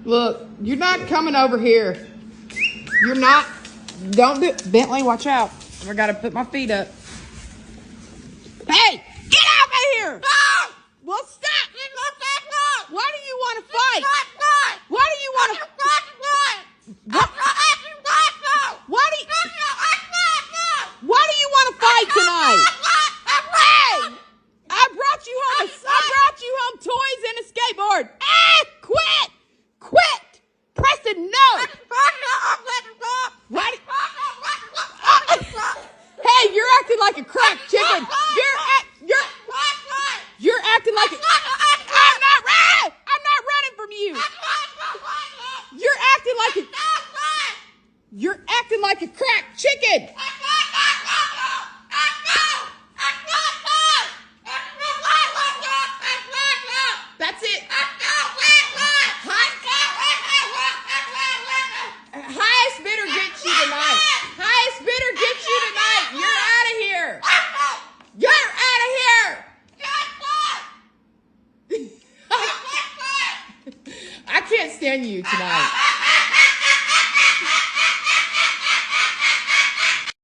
Look, you're not coming over here. You're not. Don't do it. Bentley, watch out. I gotta put my feet up. Hey, get out of here! No! Well, stop! Why do you want to fight? Why do you want to? Why do you want to fight tonight? Hey, I brought you home. I brought you home toys and a skateboard. Hey, quit, Preston, no. Why? Hey, you're acting like a cracked chicken. You're acting like a. I'm not running from you. You're acting like a cracked chicken. That's it. Highest bidder gets you tonight. Highest bidder gets you tonight. You're out of here. You're out of here. I can't stand you tonight.